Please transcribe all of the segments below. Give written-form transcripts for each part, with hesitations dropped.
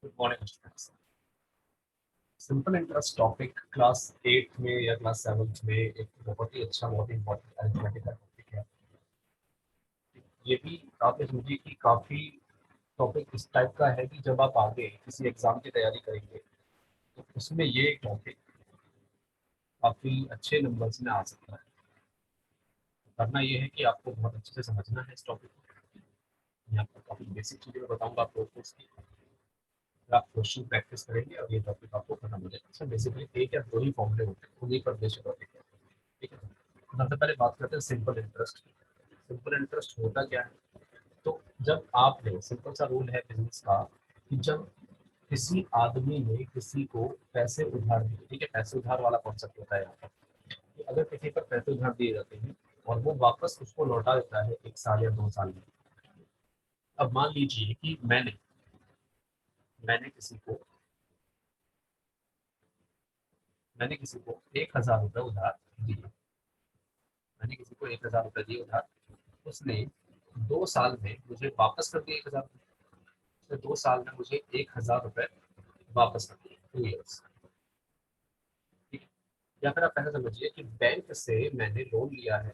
Good morning students. Simple interest topic class 8 में या class 7 में एक बहुत ही अच्छा, बहुत ही इंपॉर्टेंट अरिथमेटिक का टॉपिक है। ये भी आप ये समझिए कि काफ़ी टॉपिक इस टाइप का है कि जब आप आगे किसी एग्ज़ाम की तैयारी करेंगे तो उसमें ये एक टॉपिक काफ़ी अच्छे नंबर्स में आ सकता है। करना ये है कि आपको बहुत अच्छे से समझना है इस टॉपिक को। मैं आपको काफ़ी बेसिक चीज़ें मैं बताऊँगा आपको कोर्स की। आप क्वेश्चन प्रैक्टिस करेंगे और ये टॉपिक आपको खत्म हो जाएगा। अच्छा, बेसिकली एक या दो ही फॉर्मूले होते हैं, उन्हीं पर बेस्ड टॉपिक है। ठीक है, तो सबसे पहले बात करते हैं सिंपल इंटरेस्ट की। सिंपल इंटरेस्ट होता क्या है? तो जब आपने, सिंपल सा रूल है बिजनेस का, कि जब किसी आदमी ने किसी को पैसे उधार दिए, ठीक है, पैसे उधार वाला कॉन्सेप्ट होता है यहाँ पर, कि अगर किसी पर पैसे उधार दिए जाते हैं और वो वापस उसको लौटा देता है 1 साल या 2 साल में। अब मान लीजिए कि मैंने किसी को मैंने किसी को 1,000 रुपये उधार दिए। मैंने किसी को 1,000 रुपये दिए उधार, उसने 2 साल में मुझे वापस कर दिए 1,000। उसने 2 साल में मुझे 1,000 रुपये वापस कर दिए, 2 ईयर्स। ठीक है, या फिर आप ऐसा समझिए कि बैंक से मैंने लोन लिया है,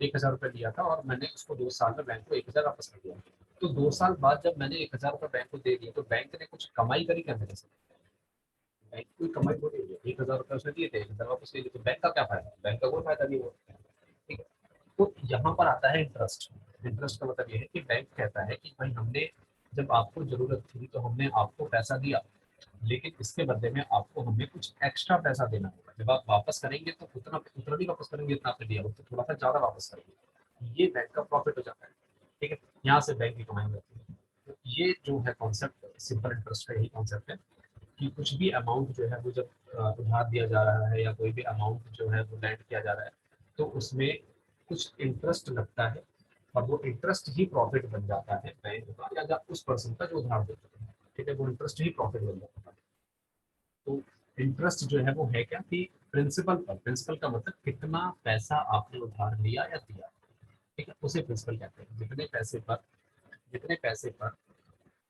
1,000 रुपये लिया था और मैंने उसको 2 साल में बैंक को 1,000 वापस कर दिया। तो 2 साल बाद जब मैंने 1,000 रुपये बैंक को दे दिए तो बैंक ने कुछ कमाई करी क्या मेरे से? बैंक कोई कमाई थोड़ी हुई है। 1,000 रुपये उसने दिए थे, 1,000 वापस ले लिए, तो बैंक का क्या फायदा? बैंक का कोई फायदा नहीं हुआ। ठीक है, तो यहाँ पर आता है इंटरेस्ट। इंटरेस्ट का मतलब ये है कि बैंक कहता है कि भाई हमने, जब आपको जरूरत थी तो हमने आपको पैसा दिया, लेकिन इसके बदले में आपको हमें कुछ एक्स्ट्रा पैसा देना होगा। जब आप वापस करेंगे तो उतना उतना नहीं वापस करेंगे जितना आपने दिया, उससे थोड़ा सा ज्यादा वापस करेंगे। ये बैंक का प्रॉफिट हो जाता है। ठीक है, यहाँ से बैंक की कमाई होती है। तो ये जो है कॉन्सेप्ट, सिंपल इंटरेस्ट का यही कॉन्सेप्ट है कि कुछ भी अमाउंट जो है वो जब उधार दिया जा रहा है या कोई भी अमाउंट जो है वो लैंड किया जा रहा है, तो उसमें कुछ इंटरेस्ट लगता है और वो इंटरेस्ट ही प्रॉफिट बन जाता है बैंक का या उस पर्सन का जो उधार देता है। ठीक है, वो इंटरेस्ट ही प्रॉफिट बन जाता है। तो इंटरेस्ट जो है वो है क्या कि प्रिंसिपल पर, प्रिंसिपल का मतलब कितना पैसा आपने उधार लिया या दिया। ठीक है, उसे प्रिंसिपल कहते हैं। जितने पैसे पर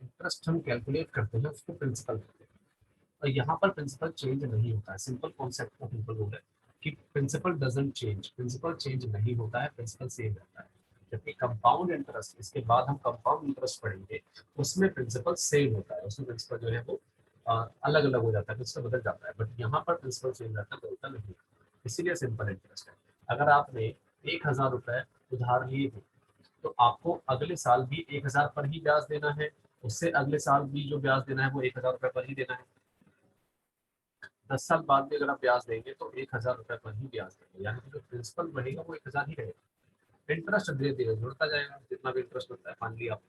इंटरेस्ट हम कैलकुलेट करते हैं उसको प्रिंसिपल कहते हैं। और यहाँ पर प्रिंसिपल चेंज नहीं होता है। सिंपल कॉन्सेप्ट का सिंपल रूल है कि principal doesn't change, principal change नहीं होता है, प्रिंसिपल सेम रहता है। जबकि कंपाउंड इंटरेस्ट, इसके बाद हम कंपाउंड इंटरेस्ट पढ़ेंगे, उसमें प्रिंसिपल सेम होता है, उसमें प्रिंसिपल जो है वो अलग अलग हो जाता है, प्रिंसिपल बदल जाता है, बट यहाँ पर प्रिंसिपल सेम रहता है, बदलता नहीं। इसीलिए सिंपल इंटरेस्ट है। अगर आपने 1,000 रुपये उधार लिए थे तो आपको अगले साल भी 1,000 पर ही ब्याज देना है, उससे अगले साल भी जो ब्याज देना है वो 1,000 रुपये पर ही देना है। 10 साल बाद भी अगर आप ब्याज देंगे तो 1,000 रुपये पर ही ब्याज देंगे, यानी कि जो प्रिंसिपल रहेगा वो 1,000 ही रहेगा। इंटरेस्ट धीरे धीरे जुड़ता जाएगा, जितना भी इंटरेस्ट होता है। मान लिया आप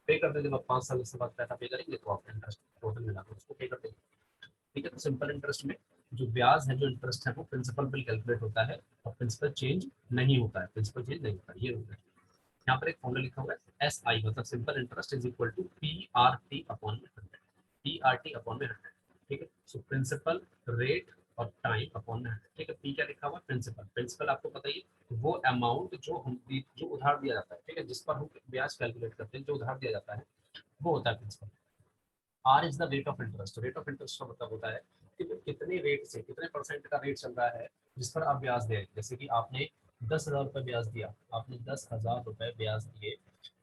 पे करते हैं, जब आप 5 साल के बाद पैसा पे करेंगे तो आप इंटरेस्ट टोटल मिलाकर उसको पे कर देंगे। ठीक है, तो सिंपल इंटरेस्ट में जो ब्याज है, जो इंटरेस्ट है, वो प्रिंसिपल बिल कैलकुलेट होता है और प्रिंसिपल चेंज नहीं होता है, प्रिंसिपल चेंज नहीं होता है, ये रूल है। यहाँ पर एक फॉर्मूला लिखा हुआ है एस आई, मतलब simple interest is equal to P R T upon में 100। पी आर टी अपॉन में 100। ठीक है, सो प्रिंसिपल, रेट और टाइम अपॉन में 100। ठीक है, पी क्या लिखा हुआ है? प्रिंसिपल। प्रिंसिपल आपको पता ही है, वो अमाउंट जो उधार दिया जाता है, ठीक है, जिस पर हम ब्याज कैलकुलेट करते हैं, जो उधार दिया जाता है वो होता है principal. R is the rate of interest. Rate of interest का मतलब होता है कि कितने रेट से, कितने परसेंट का रेट चल रहा है जिस पर आप ब्याज दे। जैसे कि आपने 10,000 रुपये ब्याज दिया, आपने 10,000 रुपये ब्याज दिए,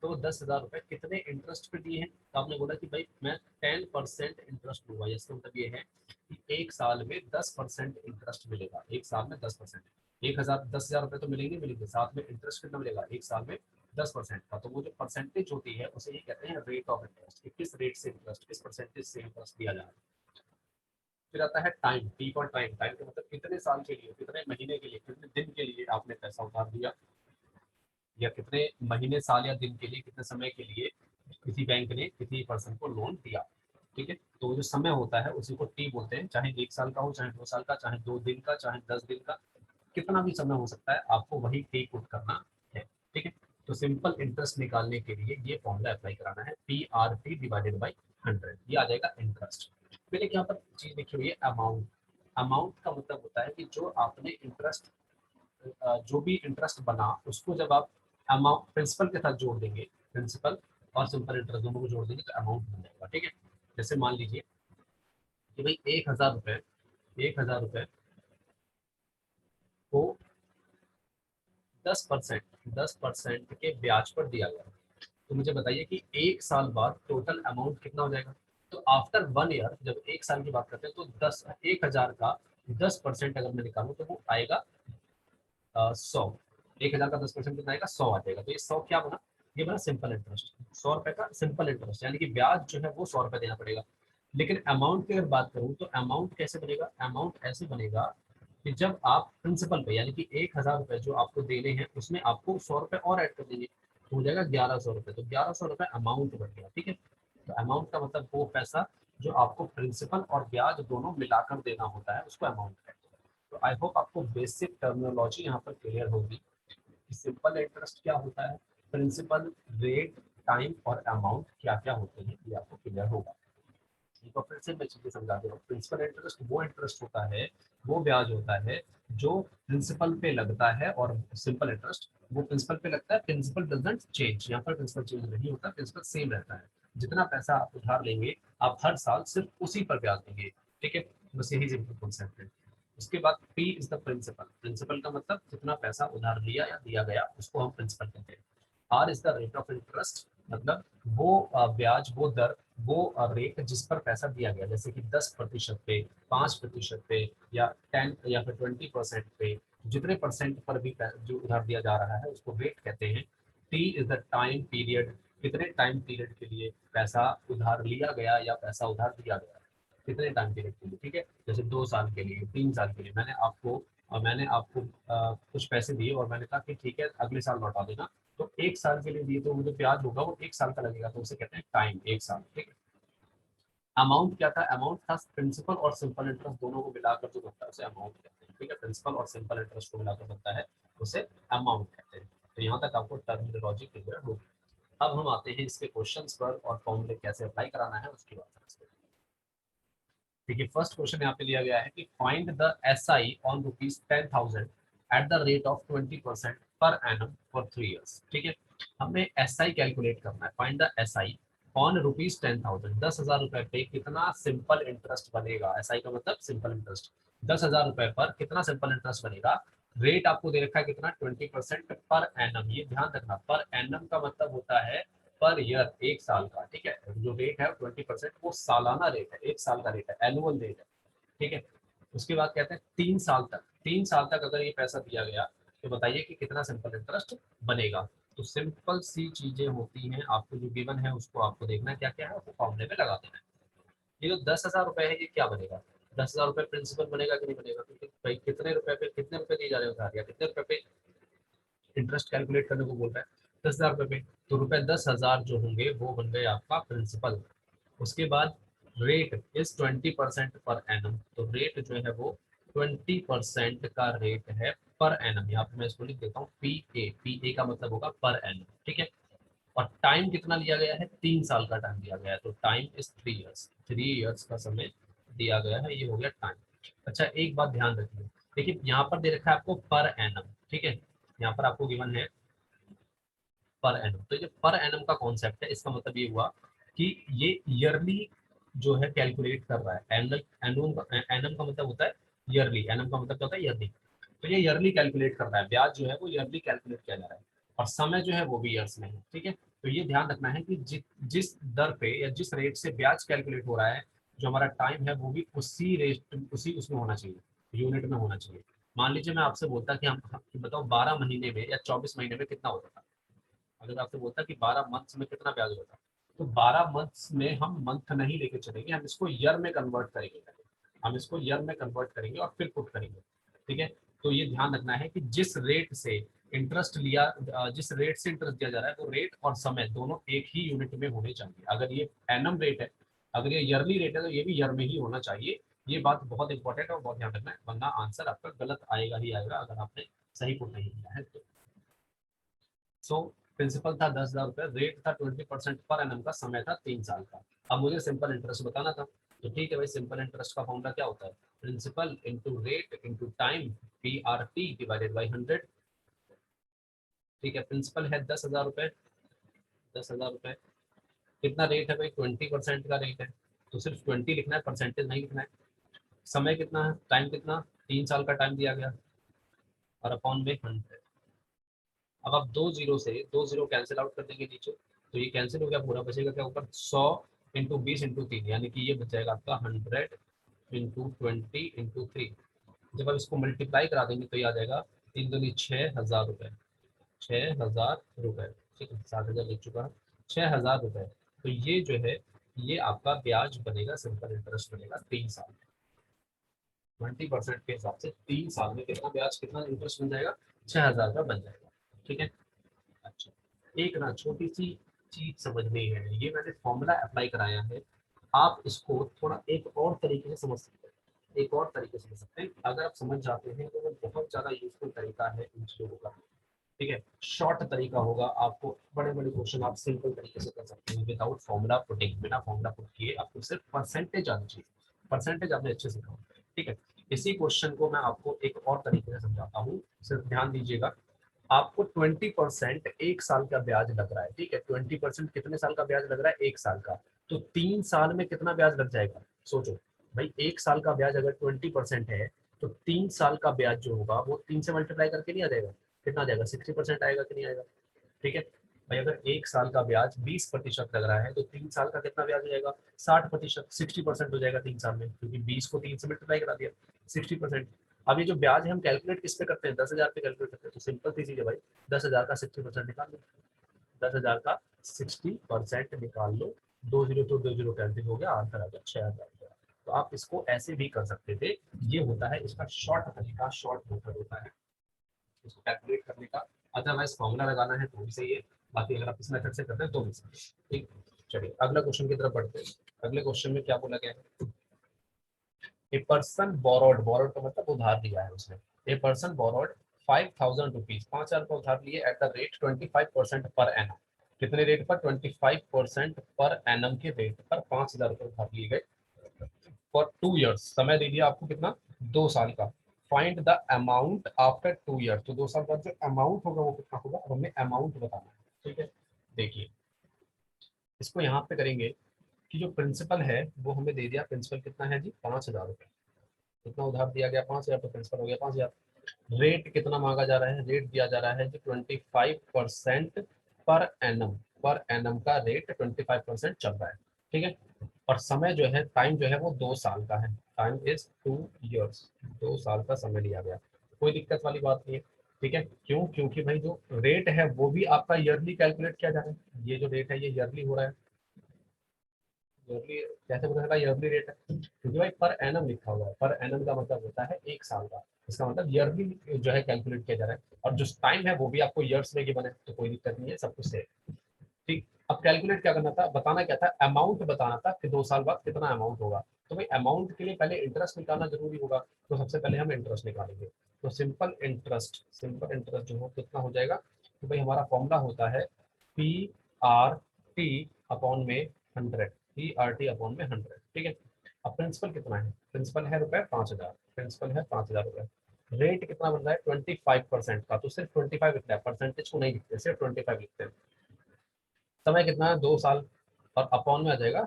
तो 10,000 रुपये कितने इंटरेस्ट पे दिए हैं? तो आपने बोला कि भाई मैं 10% इंटरेस्ट लूंगा। इसका मतलब ये है कि एक साल में 10% इंटरेस्ट मिलेगा। एक साल में 10%, 10,000 रुपये तो मिलेंगे मिलेंगे, साथ में इंटरेस्ट कितना मिलेगा एक साल में? 10% का। तो वो जो परसेंटेज होती है उसे ये कहते हैं रेट ऑफ इंटरेस्ट, कि किस रेट से इंटरेस्ट, किस परसेंटेज से इंटरेस्ट दिया जा रहा है। फिर आता है time, T for time. Time का मतलब कितने साल के लिए, कितने महीने के लिए, कितने दिन के लिए आपने पैसा उधार दिया, या कितने महीने, साल या दिन के लिए, कितने समय के लिए किसी बैंक ने किसी पर्सन को लोन दिया। ठीक है, तो जो समय होता है उसी को टी बोलते हैं, चाहे 1 साल का हो, चाहे 2 साल का, चाहे 2 दिन का, चाहे 10 दिन का, कितना भी समय हो सकता है, आपको वही टी पुट करना है। ठीक है, तो सिंपल इंटरेस्ट निकालने के लिए ये फॉर्मूला अप्लाई कराना है, P R T divided by 100, ये आ जाएगा इंटरेस्ट। फिर एक यहाँ पर चीज लिखी हुई है अमाउंट। अमाउंट का मतलब होता है कि जो आपने इंटरेस्ट, जो भी इंटरेस्ट बना उसको जब आप अमाउंट प्रिंसिपल के साथ जोड़ देंगे, प्रिंसिपल और सिंपल इंटरेस्ट दोनों को जोड़ देंगे तो अमाउंट बन जाएगा। ठीक है, जैसे मान लीजिए कि भाई 1,000 रुपये, 1,000 रुपये को 10% के ब्याज पर दिया गया। तो मुझे बताइए कि एक साल बाद टोटल अमाउंट कितना हो जाएगा। तो आफ्टर 1 ईयर, जब एक साल की बात करते हैं, तो 1,000 का 10% अगर मैं निकालूं तो वो आएगा 100। 1,000 का 10% कितना आएगा, 100 आ जाएगा। तो ये 100 क्या बना, ये बना सिंपल इंटरेस्ट। 100 रुपए का सिंपल इंटरेस्ट, यानी कि ब्याज जो है वो 100 रुपए देना पड़ेगा। लेकिन अमाउंट की अगर बात करूं तो अमाउंट कैसे बनेगा, अमाउंट ऐसे बनेगा कि जब आप प्रिंसिपल पे, यानी कि 1,000 रुपए जो आपको देने हैं उसमें आपको 100 रुपए और ऐड कर देंगे, तो हो जाएगा 1,100 रुपए। तो 1,100 रुपए अमाउंट बन गया, ठीक है। तो अमाउंट का मतलब वो पैसा जो आपको प्रिंसिपल और ब्याज दोनों मिलाकर देना होता है, उसको अमाउंट कहते हैं। तो आई होप आपको बेसिक टर्मिनोलॉजी यहाँ पर क्लियर होगी कि सिंपल इंटरेस्ट क्या होता है, प्रिंसिपल, रेट, टाइम और अमाउंट क्या क्या होते हैं, ये आपको क्लियर होगा। तो फिर से मैं चीजें समझा दे रहा हूँ। प्रिंसिपल इंटरेस्ट वो इंटरेस्ट होता है, वो ब्याज होता है जो प्रिंसिपल पे लगता है, और सिंपल इंटरेस्ट वो प्रिंसिपल पे लगता है। प्रिंसिपल डजंट चेंज, यहाँ पर प्रिंसिपल चेंज नहीं होता, प्रिंसिपल सेम रहता है। जितना पैसा आप उधार लेंगे आप हर साल सिर्फ उसी पर ब्याज देंगे, ठीक है। बस यही सिंपल कॉन्सेप्ट है। उसके बाद P is the principal. Principal का मतलब जितना पैसा उधार लिया या दिया गया उसको हम प्रिंसिपल कहते हैं। R is the rate of interest, मतलब वो ब्याज, वो दर, वो रेट जिस पर पैसा दिया गया, जैसे कि 10% पे, 5% पे, या 10 या फिर 20% पे, जितने परसेंट पर भी जो उधार दिया जा रहा है उसको रेट कहते हैं। T is the time period, कितने टाइम पीरियड के लिए पैसा उधार लिया गया या पैसा उधार दिया गया, कितने टाइम पीरियड के लिए, ठीक है। जैसे 2 साल के लिए, 3 साल के लिए मैंने आपको कुछ पैसे दिए और मैंने कहा कि ठीक है अगले साल लौटा देना। तो 1 साल के लिए दिए तो मुझे ब्याज होगा वो 1 साल का लगेगा, तो उसे कहते हैं टाइम, 1 साल, ठीक है। अमाउंट क्या था, अमाउंट था प्रिंसिपल और सिंपल इंटरेस्ट दोनों को मिलाकर जो बनता है उसे अमाउंट कहते हैं, ठीक है। प्रिंसिपल और सिंपल इंटरेस्ट को मिलाकर बनता है उसे अमाउंट कहते हैं। तो यहाँ तक आपको टर्मिनोलॉजी क्लियर होगी। अब हम आते हैं इसके क्वेश्चंस पर और फॉर्मूले कैसे अप्लाई कराना है उसकी बात करते हैं। देखिए फर्स्ट क्वेश्चन यहाँ पे लिया गया है कि find the SI on ₹10,000 at the rate of 20% per annum for 3 years, ठीक है। हमें SI कैलकुलेट करना है, फाइंड द SI ऑन ₹10,000, 10,000 रुपए पे कितना सिंपल इंटरेस्ट बनेगा। SI का मतलब सिंपल इंटरेस्ट। 10,000 रुपए पर कितना सिंपल इंटरेस्ट बनेगा। रेट आपको दे रखा है कितना, 20% पर एनम। ये ध्यान रखना, पर एनम का मतलब होता है पर ईयर, 1 साल का, ठीक है। जो रेट है 20% वो सालाना रेट है, 1 साल का रेट है, एनुअल रेट है, ठीक है। उसके बाद कहते हैं 3 साल तक, 3 साल तक अगर ये पैसा दिया गया तो बताइए कि कितना सिंपल इंटरेस्ट बनेगा। तो सिंपल सी चीजें होती हैं, आपको जो गिवन है उसको आपको देखना है क्या क्या है, उसको फॉर्मूले में लगा देना है। ये जो 10,000 रुपए है ये क्या बनेगा, 10,000 रुपए प्रिंसिपल बनेगा कि नहीं बनेगा, क्योंकि भाई कितने रुपए पे कितने रुपए दिए जा रहे हैं उधार, या कितने रुपए पे इंटरेस्ट कैलकुलेट करने को बोल रहा है, 10,000 रुपए पे। तो रुपए 10,000 जो होंगे वो बन गए आपका प्रिंसिपल। उसके बाद रेट इज 20% पर एनम, तो रेट जो है वो 20% का रेट है पर एनम। यहाँ पे मैं इसको लिख देता हूँ पी ए का मतलब होगा पर एनम, ठीक है। और टाइम कितना लिया गया है, 3 साल का टाइम दिया गया है, तो टाइम इज 3 ईयर्स, 3 ईयर्स का समय दिया गया है, ये हो गया टाइम। अच्छा एक बात ध्यान रखिए, देखिए यहाँ पर दे रखा है आपको पर एनम, ठीक है। यहाँ पर आपको गिवन है पर एनम। तो ये पर एनम का कॉन्सेप्ट है, इसका मतलब ये हुआ कि ये ईयरली जो है कैलकुलेट कर रहा है। एनम एनम का मतलब होता है ईयरली, एनम का मतलब क्या होता है ईयरली। तो ये ईयरली कैलकुलेट कर रहा है, ब्याज जो है वो ईयरली कैलकुलेट किया जा रहा है, और समय जो है वो भी ईयर्स में है, ठीक है। तो ये ध्यान रखना है कि जिस दर पे या जिस रेट से ब्याज कैलकुलेट हो रहा है, जो हमारा टाइम है वो भी उसी रेट, उसी उसमें होना चाहिए, यूनिट में होना चाहिए। मान लीजिए मैं आपसे बोलता कि हम कि बताओ 12 महीने में या 24 महीने में कितना होता था। अगर आपसे बोलता कि 12 मंथ्स में कितना ब्याज होता, तो 12 मंथ्स में हम मंथ नहीं लेके चलेंगे, हम इसको ईयर में कन्वर्ट करेंगे, हम इसको ईयर में कन्वर्ट करेंगे और फिर पुट करेंगे, ठीक है। तो ये ध्यान रखना है कि जिस रेट से इंटरेस्ट लिया, जिस रेट से इंटरेस्ट दिया जा रहा है वो रेट और समय दोनों एक ही यूनिट में होने चाहिए। अगर ये एनम रेट है, अगर ये ईयरली रेट है तो ये भी ईयर में ही होना चाहिए। ये बात बहुत इंपॉर्टेंट है और बहुत ध्यान रखना है, वरना आंसर आपका गलत आएगा ही आएगा अगर आपने सही पुट नहीं किया है तो। सो प्रिंसिपल था 10,000 रुपये, रेट था 20% पर एनम का, समय था 3 साल का। अब मुझे सिंपल इंटरेस्ट बताना था, तो ठीक है भाई, सिंपल इंटरेस्ट का फॉर्मूला क्या होता है, principal into rate into time, PRT divided by 100, ठीक है। प्रिंसिपल है 10,000 रुपये, 10,000 रुपये, कितना रेट है भाई, 20% का रेट है, तो सिर्फ 20 लिखना है, परसेंटेज नहीं लिखना है। समय कितना है, टाइम कितना, 3 साल का टाइम दिया गया, और अपॉन में 100। अब आप दो जीरो कैंसिल आउट कर देंगे नीचे, तो ये कैंसिल हो गया, पूरा बचेगा क्या ऊपर, 100 × 20 × 3, यानी कि ये बच जाएगा आपका 100 × 20 × 3। जब आप इसको मल्टीप्लाई करा देंगे तो ये आ जाएगा 3 दूनी 6,000 रुपये, 6,000 रुपये। ठीक है, 7,000 लिख चुका है, 6,000 रुपये। तो ये जो है, ये आपका ब्याज बनेगा, सिंपल इंटरेस्ट बनेगा 3 साल, 20% के हिसाब से 3 साल में कितना ब्याज, कितना इंटरेस्ट बन जाएगा, 6,000 का बन जाएगा। ठीक है। अच्छा, एक ना छोटी सी चीज समझनी है, ये मैंने फॉर्मूला अप्लाई कराया है, आप इसको थोड़ा एक और तरीके से समझ सकते हैं, एक और तरीके से समझ सकते हैं। अगर आप समझ जाते हैं तो वो बहुत ज्यादा यूजफुल तरीका है इन चीजों का। ठीक है, शॉर्ट तरीका होगा, आपको बड़े बड़े क्वेश्चन आप सिंपल तरीके से कर सकते हैं विदाउट फॉर्मूला पुटिंग, बिना फॉर्मूला पुट किए। आपको सिर्फ परसेंटेज आनी चाहिए, परसेंटेज आपने अच्छे से कहा। ठीक है, इसी क्वेश्चन को मैं आपको एक और तरीके से समझाता हूँ, सिर्फ ध्यान दीजिएगा। आपको 20% 1 साल का ब्याज लग रहा है। ठीक है, 20% कितने साल का ब्याज लग रहा है, 1 साल का। तो 3 साल में कितना ब्याज लग जाएगा, सोचो भाई। 1 साल का ब्याज अगर 20% है, तो 3 साल का ब्याज जो होगा वो 3 से मल्टीप्लाई करके नहीं आ जाएगा, कितना आ जाएगा, 60% आएगा कि नहीं आएगा। ठीक है भाई, अगर 1 साल का ब्याज 20% लग रहा है, तो 3 साल का कितना ब्याज हो जाएगा, 60%, 60% हो जाएगा 3 साल में, क्योंकि 20 को 3 से मल्टीप्लाई करा दिया, 60%। अब ये जो ब्याज है हम कैलकुलेट किस पे करते हैं, 10,000 पे कैलकुलेट करते हैं। तो सिंपल सी चीज है भाई, 10,000 का 60% निकाल लो, 10,000 का 60% निकाल लो, 2 जीरो तो 2 जीरो कैंसिल हो गया, आंसर आ गया 6,000। तो आप इसको ऐसे भी कर सकते थे, ये होता है इसका शॉर्ट तरीका, शॉर्ट मेथड होता है इसको कैलकुलेट करने का। अदरवाइज फॉर्मूला लगाना है तो भी सही है, बाकी अगर आप इस मेथड से करते हैं तो भी सही है। ठीक, चलिए अगला क्वेश्चन की तरफ बढ़ते हैं। अगले क्वेश्चन में क्या बोला गया है, ए पर्सन बोरोड, बोरोड का मतलब उधार लिया है उसने। ए पर्सन बोरोड 5,000 रुपीज, 5,000 का उधार लिए at the rate 25% per annum. कितने रेट पर, 25% पर एनम के रेट पर 5,000 रुपये उधार लिए गए फॉर 2 ईयर्स। समय दे दिया आपको कितना, 2 साल का। Find the amount after 2 years, तो 2 साल बाद जो अमाउंट होगा वो कितना होगा, अब हमें अमाउंट बताना है। ठीक है, देखिए इसको यहाँ पे करेंगे कि जो प्रिंसिपल है वो हमें दे दिया, प्रिंसिपल कितना है जी, 5,000 रुपये। कितना उधार दिया गया, 5,000, तो प्रिंसिपल हो गया 5,000। रेट कितना मांगा जा रहा है, रेट दिया जा रहा है जी 25% पर एनम, पर एनम का रेट 25% चल रहा है। ठीक है, और समय जो है, टाइम जो है वो 2 साल का है, टाइम इज 2 ईयर्स, 2 साल का समय लिया गया। कोई दिक्कत वाली बात नहीं है। ठीक है, क्यों, क्योंकि भाई जो रेट है वो भी आपका ईयरली कैलकुलेट किया जा रहा है, ये जो रेट है ये ईयरली हो रहा है। ईयरली कैसे पता चला ईयरली रेट है, क्योंकि भाई पर एनम लिखा हुआ है, पर एनम का मतलब होता है 1 साल का, इसका मतलब ईयरली जो है कैलकुलेट किया जा रहा है, और जो टाइम है वो भी आपको ईयर्स में गिवन है, तो कोई दिक्कत नहीं है, सब कुछ सही है। ठीक, अब कैलकुलेट क्या करना था, बताना क्या था, अमाउंट बताना था कि 2 साल बाद कितना अमाउंट होगा। तो भाई अमाउंट के लिए पहले इंटरेस्ट निकालना जरूरी होगा, तो सबसे पहले हम इंटरेस्ट निकालेंगे। तो सिंपल इंटरेस्ट जो हो कितना हो जाएगा, तो भाई हमारा फॉर्मूला होता है PRT अपॉन में 100, PRT अपॉन में 100। ठीक है, अब प्रिंसिपल कितना है, प्रिंसिपल है रुपए 5,000, प्रिंसिपल है 5,000 रुपए। रेट कितना बन रहा है 25% का, तो सिर्फ 25 लिखता है, परसेंटेज को नहीं लिखते, सिर्फ 25 लिखते हैं। समय कितना है, 2 साल, और अपॉन में आ जाएगा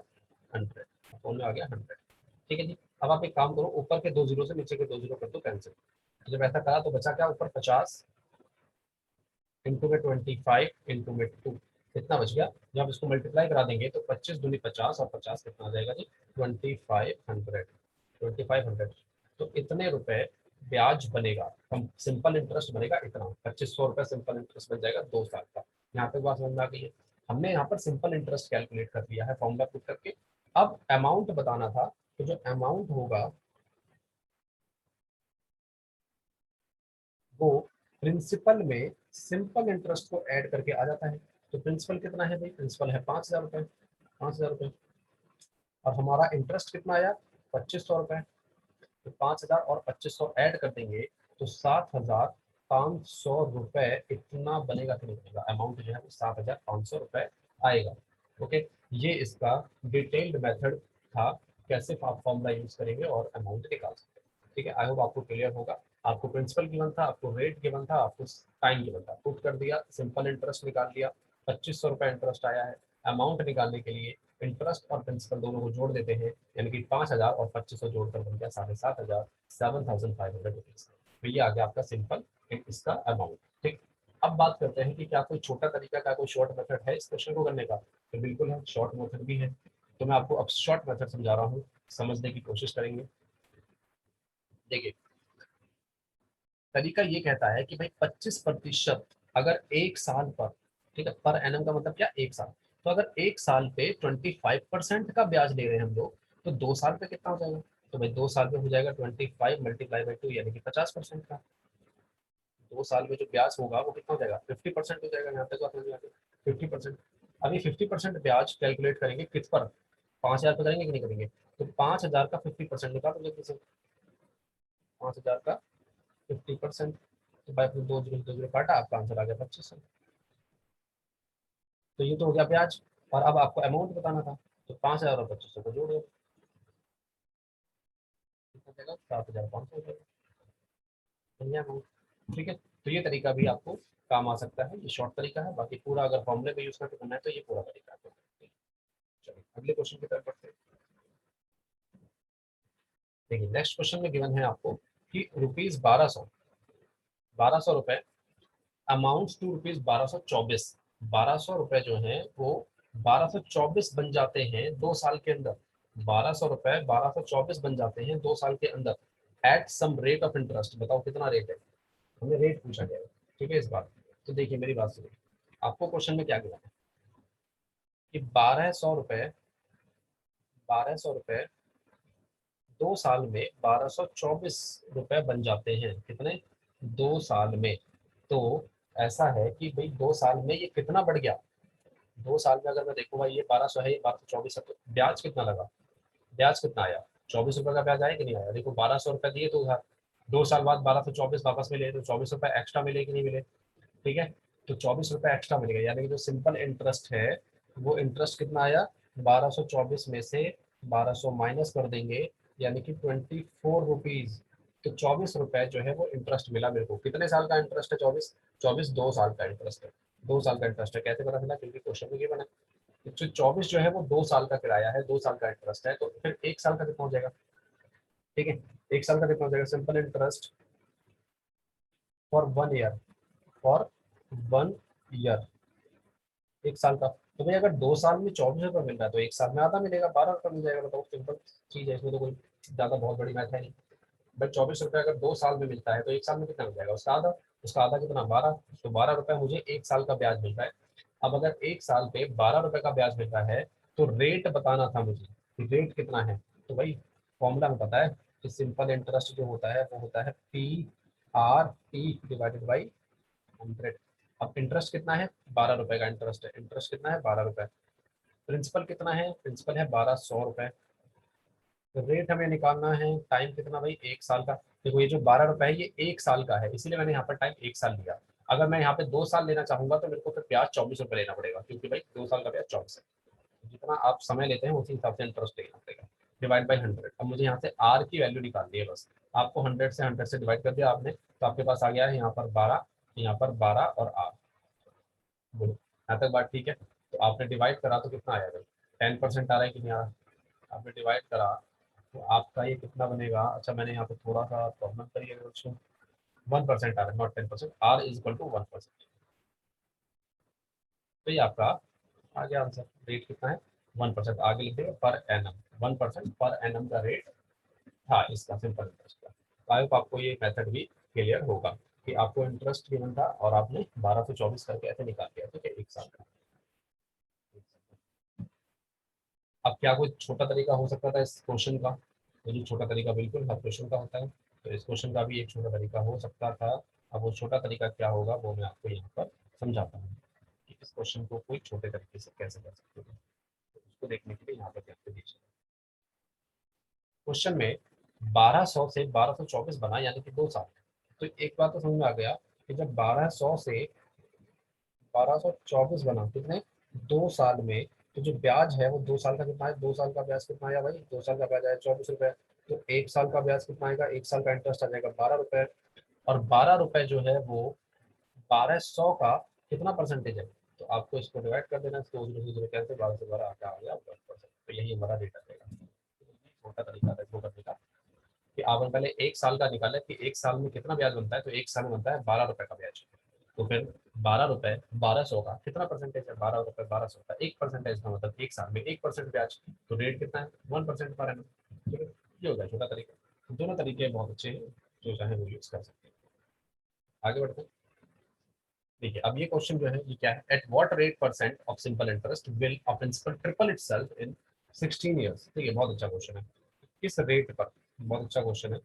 100, अपॉन में आ गया 100। ठीक है जी, अब आप एक काम करो, ऊपर के 2 जीरो से नीचे के 2 जीरो कर दो कैंसिल। तो जब ऐसा करा तो बचा क्या, ऊपर 50 इंटू में 25 इंटू में 2, कितना बच गया। जब आप इसको मल्टीप्लाई करा देंगे तो 25 दूनी 50, और 50 कितना आ जाएगा जी, 2500, 2500। तो इतने रुपए ब्याज बनेगा, हम सिंपल इंटरेस्ट बनेगा इतना, 2,500 रुपये सिंपल इंटरेस्ट बन जाएगा 2 साल का। यहाँ पे बात समझ में आ गई है, हमने यहाँ पर सिंपल इंटरेस्ट कैलकुलेट कर दिया है फॉर्मूला पुट करके। अब अमाउंट बताना था, तो जो अमाउंट होगा वो प्रिंसिपल में सिंपल इंटरेस्ट को ऐड करके आ जाता है। तो प्रिंसिपल कितना है भाई, प्रिंसिपल है 5,000 रुपये, 5,000 रुपये, और हमारा इंटरेस्ट कितना आया, 2,500 रुपये। तो 5,000 और 2,500 ऐड कर देंगे तो 7,500 रुपये इतना बनेगा कि नहीं बनेगा, अमाउंट जो है वो 7,500 रुपये आएगा। ओके, ये इसका डिटेल्ड मेथड था, कैसे आप फॉर्मूला यूज करेंगे और अमाउंट निकाल सकते हैं। ठीक है, आई होप आपको क्लियर होगा। आपको प्रिंसिपल गिवन था, आपको रेट गिवन था, आपको टाइम गिवन था, पुट कर दिया, सिंपल इंटरेस्ट निकाल लिया, 2,500 रुपये इंटरेस्ट आया है। अमाउंट निकालने के लिए इंटरेस्ट और प्रिंसिपल दोनों को जोड़ देते हैं, यानी कि 5,000 और 2500 जोड़कर बन गया 7,500, 7,500 रुपीज। तो ये आ गया आपका सिंपल इसका अमाउंट। ठीक, अब बात करते हैं कि क्या कोई छोटा तरीका का कोई शॉर्ट मेथड है इस क्वेश्चन को करने का। तो बिल्कुल है, शॉर्ट मेथड भी है। तो मैं आपको अब शॉर्ट मेथड समझा रहा हूँ, समझने की कोशिश करेंगे। देखिए, तरीका ये कहता है कि भाई 25% अगर एक साल पर, ठीक है, पर एनम का मतलब क्या, एक साल, तो अगर एक साल पे 25% का ब्याज ले रहे हैं हम लोग, तो 2 साल पे कितना हो जाएगा। तो भाई 2 साल में हो जाएगा 25 मल्टीप्लाई बाई 2, यानी कि 50% का। 2 साल में जो ब्याज होगा वो कितना हो जाएगा, 50% हो जाएगा। यहाँ तक बात समझ 50%। अभी 50% ब्याज कैलकुलेट करेंगे किस पर, 5,000 पे करेंगे कि नहीं करेंगे। तो 5,000 का 50% निकाल दो जल्दी से। 5,000 का 50%, तो भाई अपने 2 जीरो काटा, आपका आंसर आ गया 2500। तो ये तो हो गया ब्याज। और अब आपको अमाउंट बताना था, तो 5,000 और 2500 को जोड़ो, कितना देगा, 7,500 हो जाएगा, समझे अमाउंट। ठीक है, तो ये तरीका भी आपको काम आ सकता है, ये शॉर्ट तरीका है। बाकी पूरा अगर फॉर्मूले पे यूज करके करना है तो ये पूरा तरीका है। चलिए अगले क्वेश्चन की तरफ बढ़ते हैं। देखिए नेक्स्ट क्वेश्चन में गिवन है आपको कि रुपीज 1200 रुपए अमाउंट टू रुपीज 1224, 1200 रुपए जो है वो 1224 बन जाते हैं 2 साल के अंदर। 1200 रुपए 1224 बन जाते हैं 2 साल के अंदर at some rate of interest. बताओ कितना रेट है, हमें रेट पूछा गया है। ठीक है, इस बात, तो देखिए मेरी बात सुनिए, आपको क्वेश्चन में क्या गिरा है कि 1200 रुपए 2 साल में 1224 रुपए बन जाते हैं, कितने, 2 साल में। तो ऐसा है कि भाई 2 साल में ये कितना बढ़ गया। 2 साल में अगर मैं देखूँ भाई, ये 1200 है, ये 1224 है, तो ब्याज कितना लगा, ब्याज कितना आया, 24 रुपए का ब्याज आया कि नहीं आया। देखो 1200 रुपए दिए तो उधार, 2 साल बाद 1224 वापस मिले, तो 24 रुपए एक्स्ट्रा मिले कि नहीं मिले। ठीक है, तो 24 रुपए एक्स्ट्रा मिलेगा, यानी कि जो सिंपल इंटरेस्ट है वो इंटरेस्ट कितना आया, 1224 में से 1200 माइनस कर देंगे, यानी कि 24 रुपीज। तो 24 रुपए जो है वो इंटरेस्ट मिला मेरे को। कितने साल का इंटरेस्ट है, 24, 24 2 साल का इंटरेस्ट है। 2 साल का इंटरेस्ट है, कैसे पता चला, क्योंकि क्वेश्चन में ये बना 124 जो है वो 2 साल का किराया है, 2 साल का इंटरेस्ट है, तो फिर एक साल का कितना हो जाएगा। ठीक है, एक साल का कितना हो जाएगा, simple interest for 1 year, for 1 year, एक साल का। तो भाई अगर 2 साल में 24 रुपये मिल रहा है तो एक साल में आधा मिलेगा, 12 रुपये मिल जाएगा। बताओ, सिंपल चीज है, इसमें तो कोई ज्यादा बहुत बड़ी मैथ है नहीं। भाई 24 रुपये अगर 2 साल में मिलता है तो एक साल में कितना मिल जाएगा, उसका आधा। उसका आधा कितना, 12, तो 12 रुपये मुझे एक साल का ब्याज मिल रहा है। अब अगर एक साल पे 12 रुपये का ब्याज मिल रहा है, तो रेट बताना था मुझे कि रेट कितना है। तो भाई फॉर्मूला में पता है कि सिंपल इंटरेस्ट जो होता है वो होता है PRT डिवाइडेड बाई 100। अब इंटरेस्ट कितना है, 12 रुपए का इंटरेस्ट है, इंटरेस्ट कितना है, 12 रुपए। प्रिंसिपल कितना है, प्रिंसिपल है 1200 रुपए। रेट हमें निकालना है, टाइम कितना भाई, एक साल का। देखो ये जो 12 रुपए है ये एक साल का है, इसीलिए मैंने यहाँ पर टाइम एक साल लिया। अगर मैं यहाँ पे 2 साल लेना चाहूंगा तो मेरे को फिर ब्याज 24 रुपए लेना पड़ेगा, क्योंकि भाई 2 साल का ब्याज 24 है। जितना आप समय लेते हैं उसी हिसाब से इंटरेस्ट लेना पड़ेगा, डिवाइड बाई 100। अब मुझे यहाँ से आर की वैल्यू निकालनी है बस। आपको 100 से डिवाइड कर दिया आपने, तो आपके पास आ गया है यहाँ पर 12, यहाँ पर 12 और आर। बोलो यहाँ तक बात ठीक है। तो आपने डिवाइड करा तो कितना आया भाई, 10% आ रहा है कि नहीं आ रहा। आपने डिवाइड करा तो आपका ये कितना बनेगा। अच्छा मैंने यहाँ पे थोड़ा सा प्रॉब्लम करी है, उसको 1% आ रहा है, not 10%, R is equal to 1%। तो ये आपका आ गया आंसर। रेट कितना है, 1%, आगे लिख देगा पर एनम, 1% पर एनम का रेट था इसका, सिंपल इंटरेस्ट का। तो आई होप आपको ये मेथड भी क्लियर होगा कि आपको इंटरेस्ट गिवन था और आपने 1224 करके ऐसे निकाल दिया, ठीक है, एक साल का। अब क्या कोई छोटा तरीका हो सकता था इस क्वेश्चन का, तो जो छोटा तरीका बिल्कुल हर क्वेश्चन का होता है, तो इस क्वेश्चन का भी एक छोटा तरीका हो सकता था। अब वो छोटा तरीका क्या होगा वो मैं आपको यहाँ पर समझाता हूँ कि इस क्वेश्चन को कोई छोटे तरीके से कैसे कर सकते हैं। तो उसको देखने के लिए यहाँ पर ध्यान से दीजिए। क्वेश्चन में 1200 से 1224 बना, यानी कि 2 साल। तो एक बात तो समझ में आ गया कि जब 1200 से 1224 बना, कितने, 2 साल में, तो जो ब्याज है वो 2 साल का कितना है, 2 साल का ब्याज कितना आया भाई, 2 साल का ब्याज आया 24 रुपए। तो एक साल का ब्याज कितना आएगा, एक साल का इंटरेस्ट आ जाएगा 12 रुपए। और 12 रुपए जो है वो 1200 का कितना परसेंटेज है। तो आपको इसको डिवाइड कर देना, तो कैसे 12 से 12 आगे आ गया 10%। तो यही हमारा रेट आ जाएगा। छोटा तरीका है इसको करने का कि आपने पहले एक साल का निकाला कि एक साल में कितना ब्याज बनता है, तो एक साल में बनता है 12 रुपए का ब्याज। तो फिर 12 रुपए 1200 का कितना परसेंटेज है, 12 रुपए 1200 का 1% का मतलब एक साल में 1% ब्याज। तो रेट कितना है 1% पर एनम। ठीक है, ये हो गया छोटा तरीका। दोनों तरीके बहुत अच्छे हैं, जो चाहे वो यूज कर सकते हैं। आगे बढ़ते हैं। देखिए अब ये क्वेश्चन जो है ये क्या है, at what rate percent of simple interest will a principal triple itself in 16 years. ठीक है, बहुत अच्छा क्वेश्चन है। किस रेट पर, बहुत अच्छा क्वेश्चन है।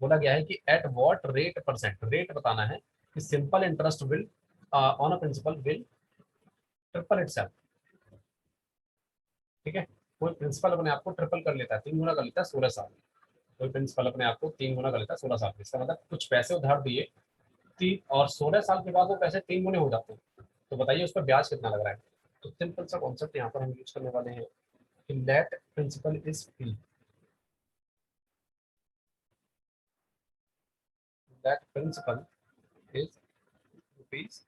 बोला गया है कि at what rate percent, rate बताना है कि simple interest will on a principal will triple itself. ठीक है, कोई प्रिंसिपल अपने आप को ट्रिपल कर लेता है, 3 गुना कर लेता है 16 साल। कोई प्रिंसिपल अपने आप को 3 गुना कर लेता है 16 साल। इसका मतलब कुछ पैसे उधार दिए तीन और 16 साल के बाद वो पैसे 3 गुने हो जाते हैं। तो बताइए उस पर ब्याज कितना लग रहा है। तो सिंपल सा कॉन्सेप्ट यहाँ पर हम यूज करने वाले हैं कि let principal is P, let principal is rupees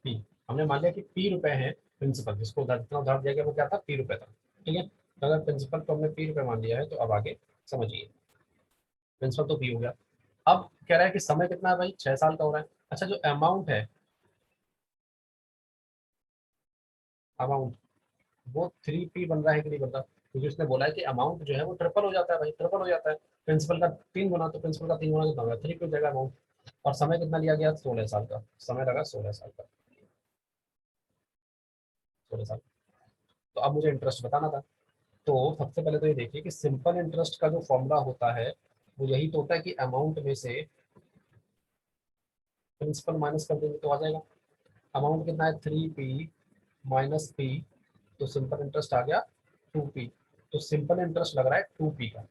P. हमने मान लिया कि पी रुपए है प्रिंसिपल, जिसको उधार जितना उधार दिया गया वो क्या था, पी रुपए था। ठीक है, तो अगर प्रिंसिपल को हमने पी रुपए मान लिया है तो अब आगे समझिए। प्रिंसिपल तो पी हो गया। अब कह रहा है कि समय कितना है भाई, 6 साल का हो रहा है। अच्छा जो अमाउंट है, अमाउंट वो 3p बन रहा है कि नहीं बन रहा, क्योंकि उसने बोला है कि अमाउंट जो है वो ट्रिपल हो जाता है भाई, ट्रिपल हो जाता है। प्रिंसिपल का 3 गुना, तो प्रिंसिपल का 3 गुना कितना होगा, 3p हो जाएगा अमाउंट। और समय कितना लिया गया, 16 साल का समय लगा, 16 साल का, 16 साल। तो अब मुझे इंटरेस्ट बताना था। तो सबसे पहले तो ये देखिए कि सिंपल इंटरेस्ट का जो फॉर्मूला होता है वो यही तो होता है कि अमाउंट में से प्रिंसिपल माइनस कर देंगे तो आ जाएगा। अमाउंट कितना है 3p माइनस p, तो सिंपल इंटरेस्ट आ गया 2p। तो सिंपल इंटरेस्ट लग रहा है 2p का।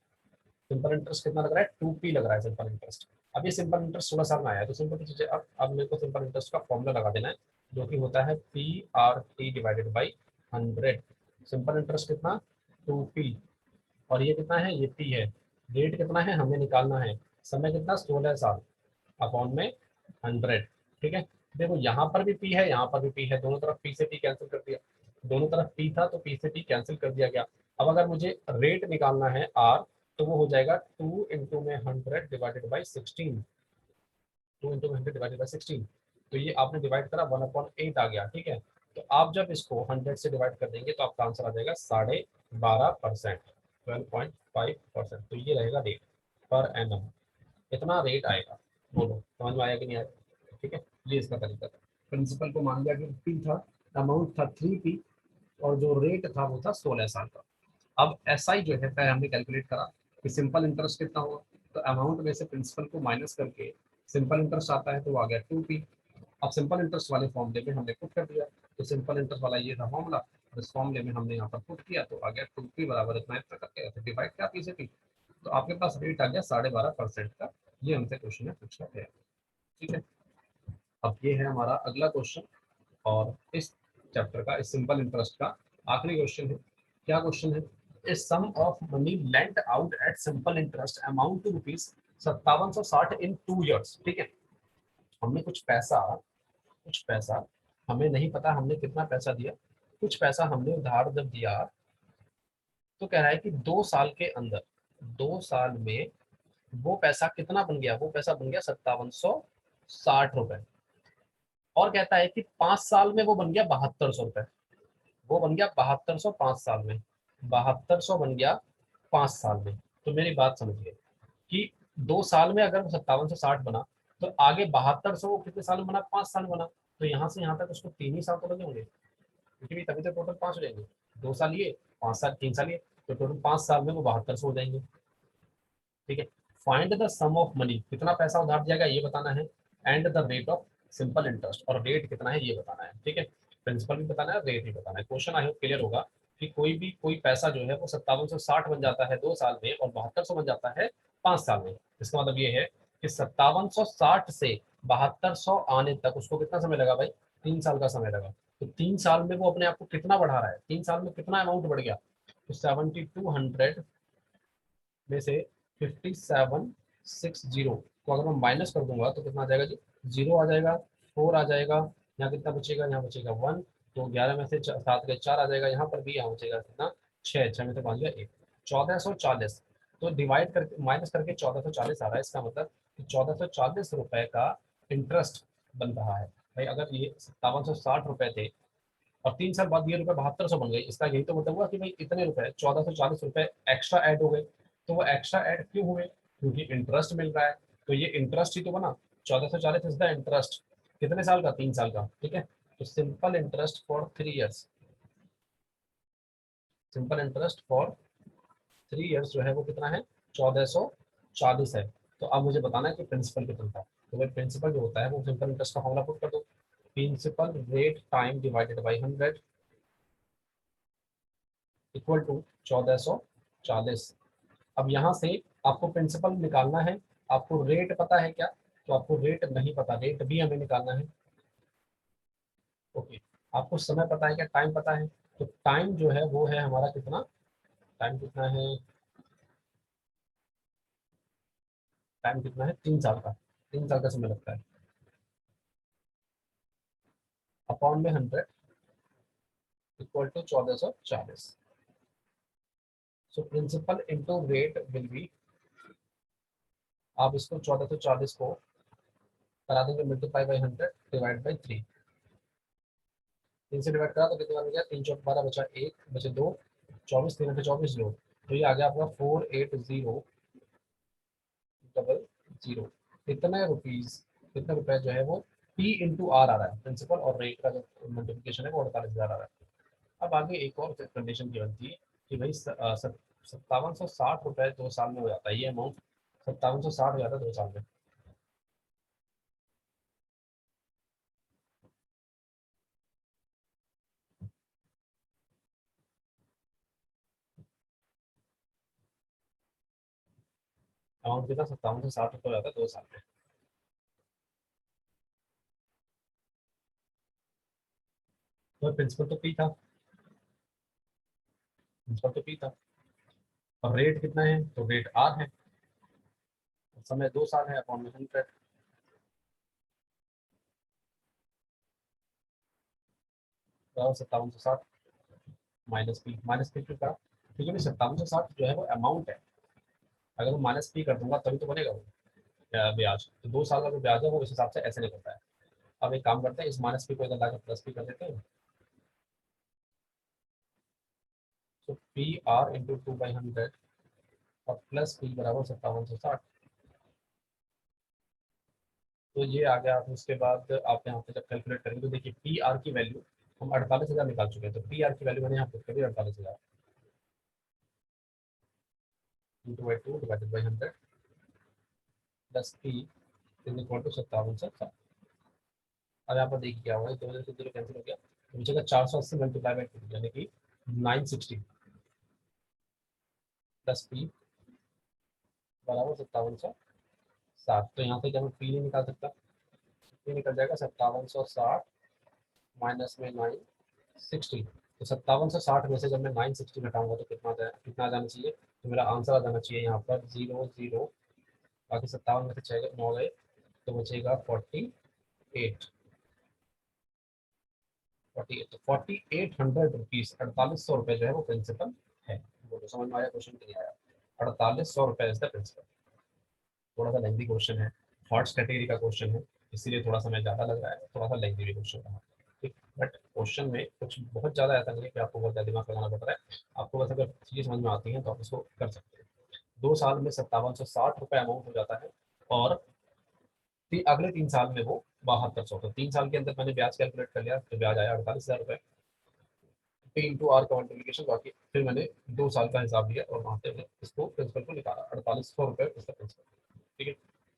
सिंपल इंटरेस्ट कितना लग रहा है, 2p लग रहा है सिंपल इंटरेस्ट। अब ये सिंपल इंटरेस्ट 16 साल में आया है, तो सिंपल चीजें अब मेरे को सिंपल इंटरेस्ट का फॉर्मूला लगा देना है, जो कि होता है PRT divided by 100। Simple interest कितना 2p, और ये कितना है, ये p है। रेट कितना है हमें निकालना है, समय कितना 16 साल अपॉन में 100। ठीक है, देखो यहाँ पर भी p है, यहाँ पर भी p है, दोनों तरफ p से p कैंसिल कर दिया। दोनों तरफ p था तो p से p कैंसिल कर दिया गया। अब अगर मुझे रेट निकालना है r, तो वो हो जाएगा 2 इंटू में 100 divided by 16। 2 into 100 divided by 16, तो ये आपने डिवाइड करा 1/8 आ गया। ठीक है, तो आप जब इसको 100 से डिवाइड कर देंगे तो आपका आंसर आ जाएगा 12.5%, 12.5%। तो ये रहेगा रेट पर एनम, इतना रेट आएगा। बोलो समझ में आया कि नहीं आया। ठीक है, ये इसका तरीका था। प्रिंसिपल को मान लिया कि पी था, अमाउंट था 3p, और जो रेट था वो था 16 साल का। अब SI जो है पहले हमने कैलकुलेट करा कि सिंपल इंटरेस्ट कितना होगा, तो अमाउंट में से प्रिंसिपल को माइनस करके सिंपल इंटरेस्ट आता है तो वो आ गया 2p। अब सिंपल इंटरेस्ट वाले फॉर्मूले में हमने पुट कर दिया, तो सिंपल इंटरेस्ट वाला ये था फॉर्मूला, इस फॉर्मूले में हमने यहाँ पर पुट किया तो आ गया 2p बराबर इतना इतना करके ऐसे डिवाइड किया p से p, तो आपके पास रेट आ गया 12.5% का। ये हमसे क्वेश्चन में पूछा गया। ठीक है, अब ये है हमारा अगला क्वेश्चन, और इस चैप्टर का, इस सिंपल इंटरेस्ट का आखिरी क्वेश्चन है। क्या क्वेश्चन है, a sum of money lent out at simple interest amount to rupees 5760 in 2 years. ठीक है, हमने कुछ पैसा हमें नहीं पता हमने कितना पैसा दिया, कुछ पैसा हमने उधार जब दिया, तो कह रहा है कि 2 साल के अंदर, 2 साल में वो पैसा कितना बन गया, वो पैसा बन गया 5760 रुपए। और कहता है कि 5 साल में वो बन गया 7200 रुपए। वो बन गया 7200 5 साल में, 7200 बन गया 5 साल में। तो मेरी बात समझिए कि 2 साल में अगर वो 5760 बना, तो आगे 7200 वो कितने साल में बना, 5 साल में बना। तो यहाँ से यहाँ तक उसको 3 ही साल तो लगे होंगे, क्योंकि तभी तो टोटल 5 हो जाएंगे। 2 साल लिए, 5 साल, 3 साल लिए, तो टोटल 5 साल में वो 7200 हो जाएंगे। ठीक है, find the sum of money, कितना पैसा उधार दिया गया ये बताना है, and the rate of simple interest, और रेट कितना है ये बताना है। ठीक है, प्रिंसिपल भी बताना है, रेट भी बताना है। क्वेश्चन आई होप क्लियर होगा कि कोई पैसा जो है वो 5760 बन जाता है 2 साल में, और 7200 बन जाता है 5 साल में। इसका मतलब ये है कि 5760 से 7200 आने तक उसको कितना समय लगा भाई, 3 साल का समय लगा। तो 3 साल में वो अपने आप को कितना बढ़ा रहा है, 3 साल में कितना अमाउंट बढ़ गया, तो 7200 में से 5760 को अगर मैं माइनस कर दूंगा तो कितना आ जाएगा जी, 0 आ जाएगा, 4 आ जाएगा, यहाँ कितना बचेगा, यहाँ बचेगा 1, तो 11 में से 7 के 4 आ जाएगा, यहाँ पर भी यहाँ बचेगा कितना छः, छः में से 5 गया 1, 1440। तो डिवाइड करके माइनस करके 1440 आ रहा है। इसका मतलब 1440 रुपए का इंटरेस्ट बन रहा है। भाई अगर ये 5760 रुपए थे और 3 साल बाद ये रुपए 7200 बन गए, इसका यही तो मतलब हुआ कि भाई इतने रुपए 1440 रुपए एक्स्ट्रा ऐड हो गए। तो वो एक्स्ट्रा ऐड क्यों हुए? क्योंकि इंटरेस्ट मिल रहा है। तो ये इंटरेस्ट ही तो बना। 1440 इज द इंटरेस्ट। कितने साल का? 3 साल का। ठीक है, तो simple interest for 3 years, simple interest for 3 years जो है वो कितना है? 1440 है। तो अब मुझे बताना है कि प्रिंसिपल कितना था। तो भाई प्रिंसिपल जो होता है वो सिंपल इंटरेस्ट का फॉर्मूला पुट कर दो। Principal rate time divided by 100 equal to 1440। अब यहाँ से आपको प्रिंसिपल निकालना है। आपको रेट पता है क्या? तो आपको रेट नहीं पता, रेट भी हमें निकालना है। ओके, आपको समय पता है क्या? टाइम पता है। तो टाइम जो है वो है हमारा कितना? टाइम कितना है? टाइम कितना है? 3 साल का। 3 साल का समय लगता है। अपॉन में 100 equal to 1440। So principal into rate will be, आप इसको 1440 को करा देंगे मल्टीप्लाई बाई 100 डिवाइड बाई 3। 3 से डिवाइड करा तो कितना बन गया? 3 चौक 12 बचा 1 बचे 2, 24 3 से 24 लो। तो ये आ गया आपका 480000। कितने रुपीज, कितने रुपए जो है वो पी इंटू आर आ रहा है। प्रिंसिपल और रेट का जो मल्टीप्लिकेशन है वो 48,000 आ रहा है। अब आगे एक और कंडीशन की बनती है कि भाई 5760 रुपए 2 साल में हो जाता है। ये अमाउंट 5760 हो जाता है 2 साल में। अमाउंट कितना? 5760 रुपये हो जाता है 2 साल में। तो प्रिंसिपल तो पी था, प्रिंसिपल तो पी था। और रेट कितना है? तो रेट आर है। समय 2 साल है। अपॉन में 100 5760 माइनस पी क्यों? क्योंकि भाई 5760 जो है वो अमाउंट है। अगर मैं माइनस पी कर दूंगा तभी तो बनेगा वो ब्याज। तो 2 साल का जो ब्याज है वो इस हिसाब से ऐसे निकलता है। अब एक काम करते हैं, इस माइनस पी को इधर लाकर प्लस पी कर देते हैं। तो पी आर इंटू 2/100 और प्लस पी बराबर 5760। तो ये आ गया। आप उसके बाद आप यहाँ पे जब कैलकुलेट करेंगे तो देखिए पी आर की वैल्यू हम 48,000 निकाल चुके हैं। तो पी आर की वैल्यू मैंने यहाँ पुट कर दी 48,000 into by 2 divided by 100 plus P is equal to 5760। अब यहाँ पर देखिए क्या हुआ है, 2 से 0 कैंसिल हो गया। तो बचेगा 480 मल्टीप्लाई बाई 2 यानी कि 960 प्लस पी बराबर 5760। तो यहाँ से जब मैं पी नहीं निकाल सकता, पी निकल जाएगा 5760 माइनस में 960। तो 5760 में से जब मैं 960 घटाऊंगा तो कितना आ जाना चाहिए? तो मेरा आंसर आ जाना चाहिए यहाँ पर 00। बाकी 57 में से 6 9 गए तो बचेगा 48। 48 तो 4800 रुपीज, 4800 रुपये जो है वो प्रिंसिपल है। वो तो समझ में आया? क्वेश्चन नहीं आया? 4800 रुपये इज द प्रिंसिपल। थोड़ा सा लेंथी क्वेश्चन है, थॉट्स कैटेगरी का क्वेश्चन है, इसीलिए थोड़ा समय ज़्यादा लग रहा है, थोड़ा सा लेंथी भी क्वेश्चन रहा। ठीक, बट क्वेश्चन में कुछ बहुत ज़्यादा ऐसा नहीं है कि आपको बहुत ज़्यादा दिमाग लगाना पड़ रहा है। आपको बस अगर चीज़ समझ में आती है तो आप उसको कर सकते हैं। 2 साल में 5760 रुपये अमाउंट हो जाता है और अगले 3 साल में वो 7200। तो 3 साल के अंदर मैंने ब्याज कैलकुलेट कर लिया तो ब्याज आया 48,000 रुपये। पी इंटू आर का मल्टीप्लिकेशन बाकी फिर मैंने 2 साल का हिसाब लिया और वहाँ पे मैंने इसको प्रिंसिपल को निकाला 4800 रुपये इसका प्रिंसिपल। ठीक है,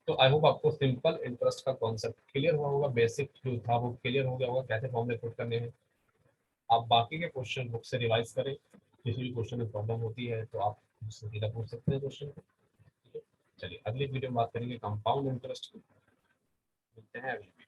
तो आई होप आपको सिंपल इंटरेस्ट का कॉन्सेप्ट क्लियर हुआ होगा, बेसिक जो था वो क्लियर हो गया होगा, कैसे फॉर्मूले पुट करने हैं। आप बाकी के क्वेश्चन बुक से रिवाइज करें। किसी भी क्वेश्चन में प्रॉब्लम होती है तो आप मुझसे सीधा पूछ सकते हैं क्वेश्चन को। ठीक है, चलिए अगली वीडियो में बात करेंगे कंपाउंड इंटरेस्ट की। मिलते हैं अगली।